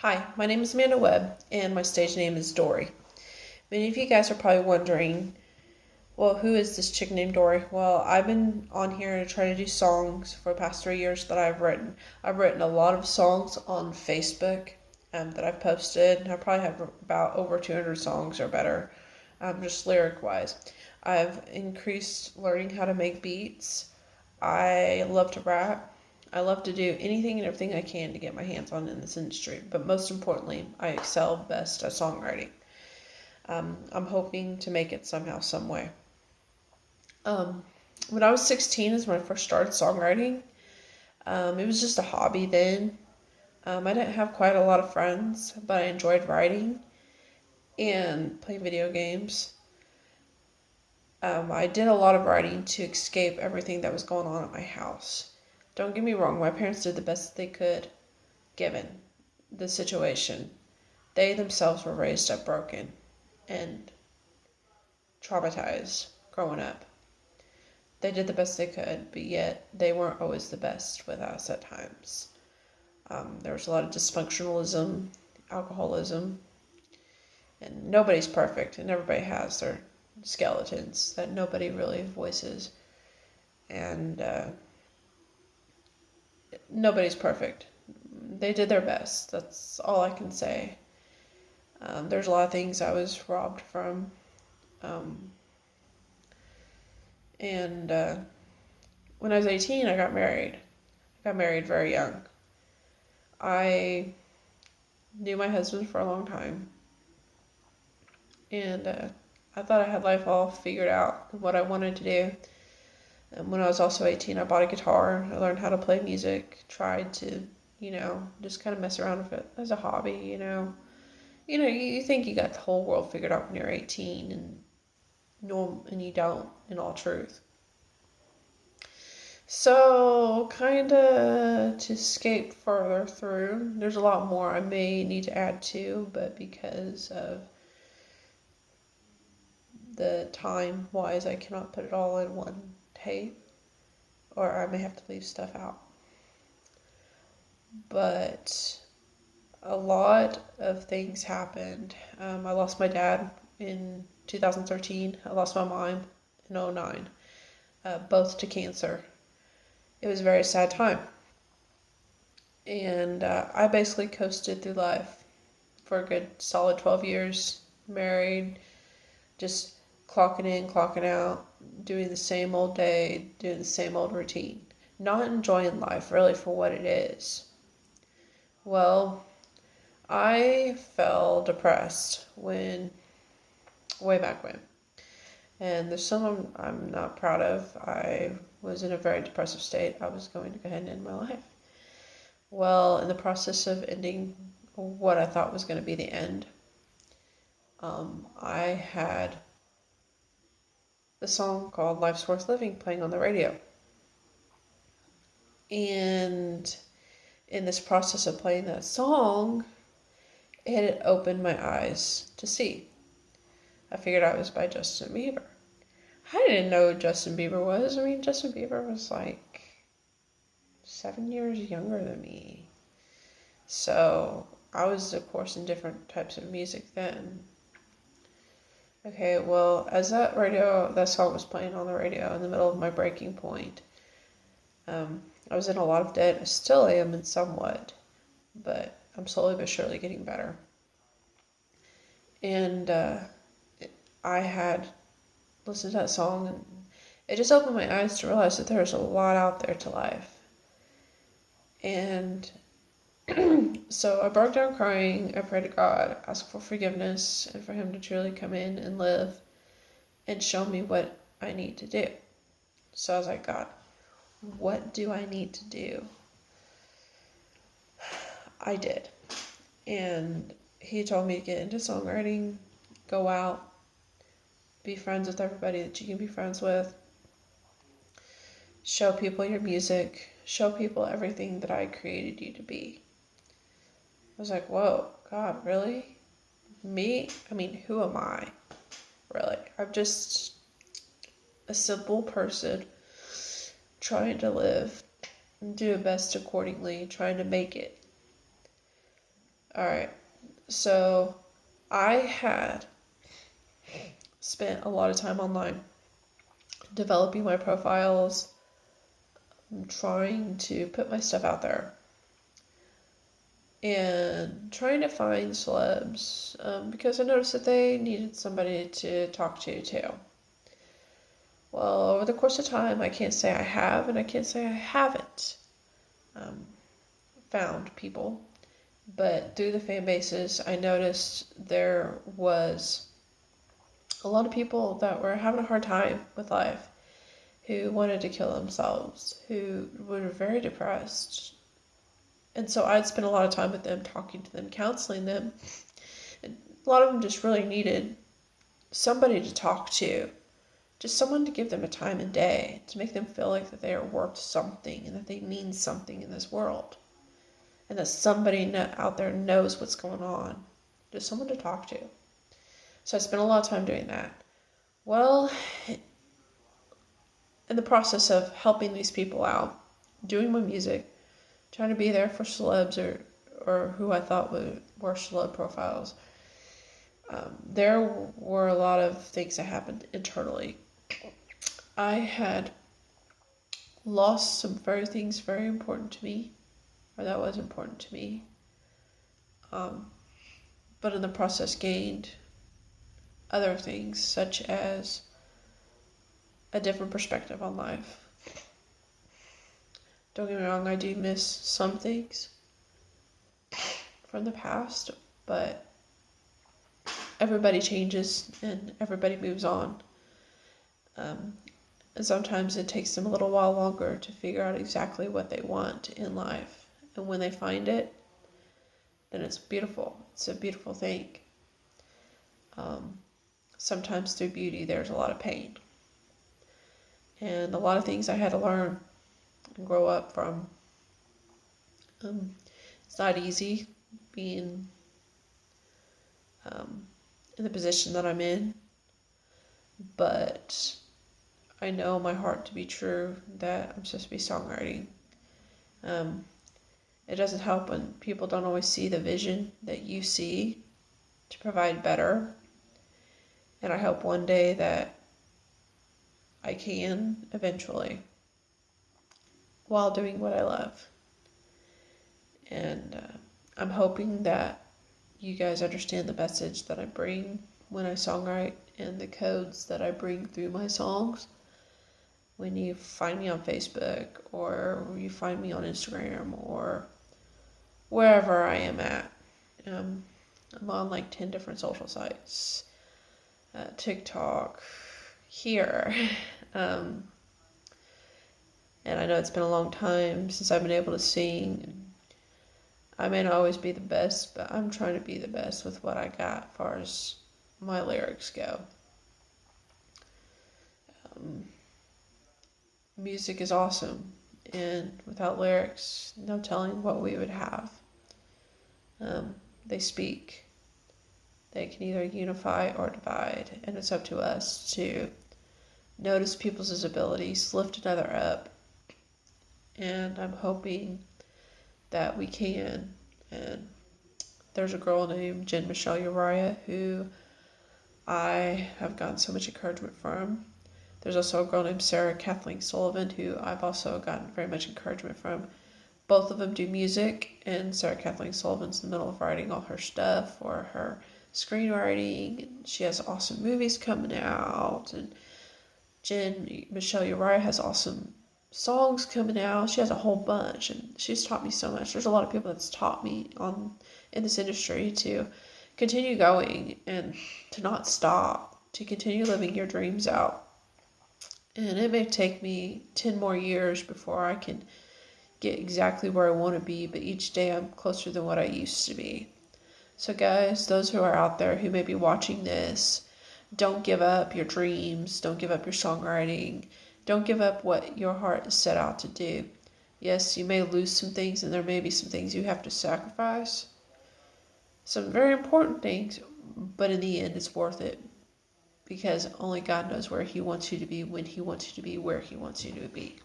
Hi, my name is Amanda Webb, and my stage name is Dory. Many of you guys are probably wondering, well, who is this chick named Dory? Well, I've been on here to try to do songs for the past 3 years that I've written. I've written a lot of songs on Facebook that I've posted. I probably have about over 200 songs or better, just lyric-wise. I've increased learning how to make beats. I love to rap. I love to do anything and everything I can to get my hands on in this industry, but most importantly, I excel best at songwriting. I'm hoping to make it somehow, some way. Um, when I was 16 is when I first started songwriting. It was just a hobby then. I didn't have quite a lot of friends, but I enjoyed writing and playing video games. I did a lot of writing to escape everything that was going on at my house. Don't get me wrong, my parents did the best they could given the situation. They themselves were raised up broken and traumatized growing up. They did the best they could, but yet they weren't always the best with us at times. There was a lot of dysfunctionalism, alcoholism, and nobody's perfect, and everybody has their skeletons that nobody really voices. And nobody's perfect. They did their best. That's all I can say. There's a lot of things I was robbed from. And when I was 18, I got married. I got married very young. I knew my husband for a long time. And I thought I had life all figured out and what I wanted to do. And when I was also 18, I bought a guitar. I learned how to play music. Tried to, just kind of mess around with it as a hobby, You think you got the whole world figured out when you're 18, and you don't, in all truth. So, kind of to escape further through, there's a lot more I may need to add to, but because of the time wise, I cannot put it all in one tape, or I may have to leave stuff out. But a lot of things happened. I lost my dad in 2013. I lost my mom in 2009, both to cancer. It was a very sad time. And I basically coasted through life for a good solid 12 years, married, just clocking in, clocking out, doing the same old day, doing the same old routine. Not enjoying life really for what it is. Well, I fell depressed way back when. And there's some I'm not proud of. I was in a very depressive state. I was going to go ahead and end my life. Well, in the process of ending what I thought was going to be the end, I had the song called Life's Worth Living playing on the radio. And in this process of playing that song, it had opened my eyes to see. I figured out it was by Justin Bieber. I didn't know who Justin Bieber was. I mean, Justin Bieber was like 7 years younger than me. So I was, of course, in different types of music then. Okay, well, as that song was playing on the radio in the middle of my breaking point, I was in a lot of debt. I still am in somewhat, but I'm slowly but surely getting better. And I had listened to that song, and it just opened my eyes to realize that there's a lot out there to life. And so I broke down crying. I prayed to God, asked for forgiveness, and for Him to truly come in and live and show me what I need to do. So I was like, God, what do I need to do? I did. And He told me to get into songwriting, go out, be friends with everybody that you can be friends with, show people your music, show people everything that I created you to be. I was like, whoa, God, really? Me? I mean, who am I? Really? I'm just a simple person trying to live and do the best accordingly, trying to make it. Alright, so I had spent a lot of time online developing my profiles, trying to put my stuff out there, and trying to find celebs because I noticed that they needed somebody to talk to too. Well, over the course of time, I can't say I have and I can't say I haven't found people. But through the fan bases, I noticed there was a lot of people that were having a hard time with life, who wanted to kill themselves, who were very depressed. And so I'd spend a lot of time with them, talking to them, counseling them. And a lot of them just really needed somebody to talk to, just someone to give them a time and day, to make them feel like that they are worth something and that they mean something in this world. And that somebody out there knows what's going on. Just someone to talk to. So I spent a lot of time doing that. Well, in the process of helping these people out, doing my music, trying to be there for celebs or who I thought were celeb profiles, there were a lot of things that happened internally. I had lost some things very important to me, or that was important to me, but in the process gained other things, such as a different perspective on life. Don't get me wrong, I do miss some things from the past, but everybody changes and everybody moves on. And sometimes it takes them a little while longer to figure out exactly what they want in life. And when they find it, then it's beautiful. It's a beautiful thing. Sometimes through beauty, there's a lot of pain. And a lot of things I had to learn and grow up from. It's not easy being in the position that I'm in, but I know my heart to be true that I'm supposed to be songwriting. It doesn't help when people don't always see the vision that you see to provide better. And I hope one day that I can eventually, while doing what I love. And I'm hoping that you guys understand the message that I bring when I songwrite and the codes that I bring through my songs. When you find me on Facebook or you find me on Instagram or wherever I am at. I'm on like 10 different social sites. TikTok, here. And I know it's been a long time since I've been able to sing. I may not always be the best, but I'm trying to be the best with what I got as far as my lyrics go. Music is awesome, and without lyrics, no telling what we would have. They speak. They can either unify or divide, and it's up to us to notice people's abilities, lift another up, and I'm hoping that we can. And there's a girl named Jen Michelle Uriah who I have gotten so much encouragement from. There's also a girl named Sarah Kathleen Sullivan who I've also gotten very much encouragement from. Both of them do music, and Sarah Kathleen Sullivan's in the middle of writing all her stuff or her screenwriting. She has awesome movies coming out, and Jen Michelle Uriah has awesome songs coming out. She has a whole bunch, and she's taught me so much. There's a lot of people that's taught me in this industry to continue going and to not stop, to continue living your dreams out. And it may take me 10 more years before I can get exactly where I want to be, but each day I'm closer than what I used to be. So guys, those who are out there who may be watching this, don't give up your dreams, don't give up your songwriting, don't give up what your heart is set out to do. Yes, you may lose some things, and there may be some things you have to sacrifice. Some very important things, but in the end it's worth it. Because only God knows where He wants you to be, when He wants you to be, where He wants you to be.